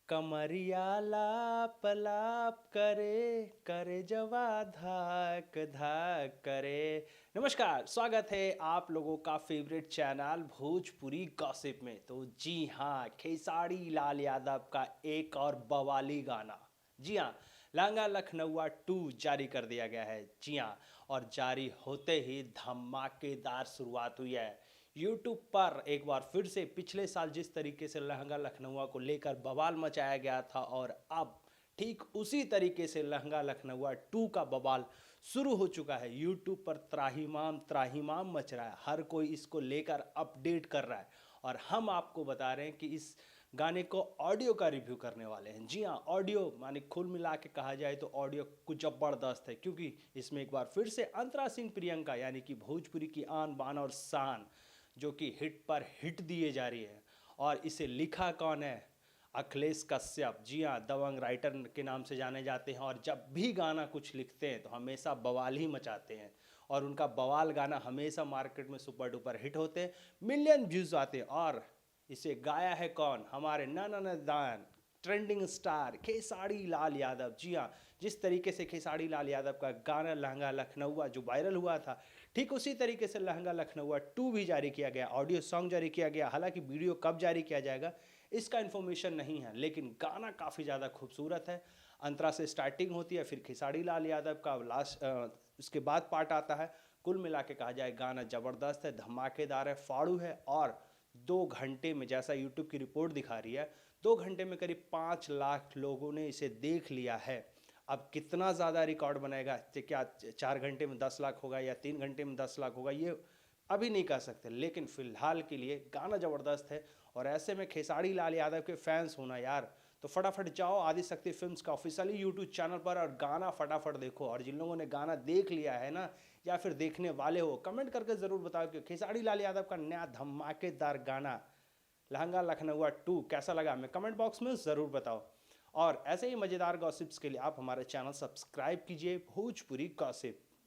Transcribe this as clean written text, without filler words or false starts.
कमरिया लाप लाप करे करे जवा धाक धाक करे। नमस्कार, स्वागत है आप लोगों का फेवरेट चैनल भोजपुरी गॉसिप में। तो जी हाँ, खेसारी लाल यादव का एक और बवाली गाना, जी हाँ, लहंगा लखनऊआ 2 जारी कर दिया गया है। जी हाँ, और जारी होते ही धमाकेदार शुरुआत हुई है। यूट्यूब पर एक बार फिर से पिछले साल जिस तरीके से लहंगा लखनऊआ को लेकर बवाल मचाया गया था, और अब ठीक उसी तरीके से लहंगा लखनऊआ 2 का बवाल शुरू हो चुका है। यूट्यूब पर त्राहिमाम त्राहिमाम मच रहा है, हर कोई इसको लेकर अपडेट कर रहा है। और हम आपको बता रहे हैं कि इस गाने को ऑडियो का रिव्यू करने वाले हैं। जी हाँ, ऑडियो माने कुल मिला के कहा जाए तो ऑडियो कुछ ज़बरदस्त है, क्योंकि इसमें एक बार फिर से अंतरा सिंह प्रियंका यानी कि भोजपुरी की आन बान और शान, जो कि हिट पर हिट दिए जा रही है। और इसे लिखा कौन है? अखिलेश कश्यप। जी हाँ, दबंग राइटर के नाम से जाने जाते हैं, और जब भी गाना कुछ लिखते हैं तो हमेशा बवाल ही मचाते हैं। और उनका बवाल गाना हमेशा मार्केट में सुपर डुपर हिट होते हैं, मिलियन व्यूज आते हैं। और इसे गाया है कौन? हमारे ननदान ट्रेंडिंग स्टार खेसारी लाल यादव। जी हाँ, जिस तरीके से खेसारी लाल यादव का गाना लहंगा लखनऊआ जो वायरल हुआ था, ठीक उसी तरीके से लहंगा लखनऊआ 2 भी जारी किया गया, ऑडियो सॉन्ग जारी किया गया। हालांकि वीडियो कब जारी किया जाएगा इसका इन्फॉर्मेशन नहीं है, लेकिन गाना काफ़ी ज़्यादा खूबसूरत है। अंतरा से स्टार्टिंग होती है, फिर खेसारी लाल यादव का लास्ट उसके बाद पार्ट आता है। कुल मिला के कहा जाए गाना ज़बरदस्त है, धमाकेदार है, फाड़ू है। और 2 घंटे में, जैसा यूट्यूब की रिपोर्ट दिखा रही है, 2 घंटे में करीब 5 लाख लोगों ने इसे देख लिया है। अब कितना ज़्यादा रिकॉर्ड बनाएगा, क्या 4 घंटे में 10 लाख होगा या 3 घंटे में 10 लाख होगा, ये अभी नहीं कह सकते। लेकिन फिलहाल के लिए गाना ज़बरदस्त है। और ऐसे में खेसारी लाल यादव के फैंस होना यार, तो फटाफट जाओ आदिशक्ति फिल्म्स का ऑफिशियली यूट्यूब चैनल पर और गाना फटाफट देखो। और जिन लोगों ने गाना देख लिया है ना, या फिर देखने वाले हो, कमेंट करके ज़रूर बताओ कि खेसारी लाल यादव का नया धमाकेदार गाना लहंगा लखनऊआ 2 कैसा लगा, हमें कमेंट बॉक्स में ज़रूर बताओ। और ऐसे ही मज़ेदार गॉसिप्स के लिए आप हमारे चैनल सब्सक्राइब कीजिए, भोजपुरी गॉसिप।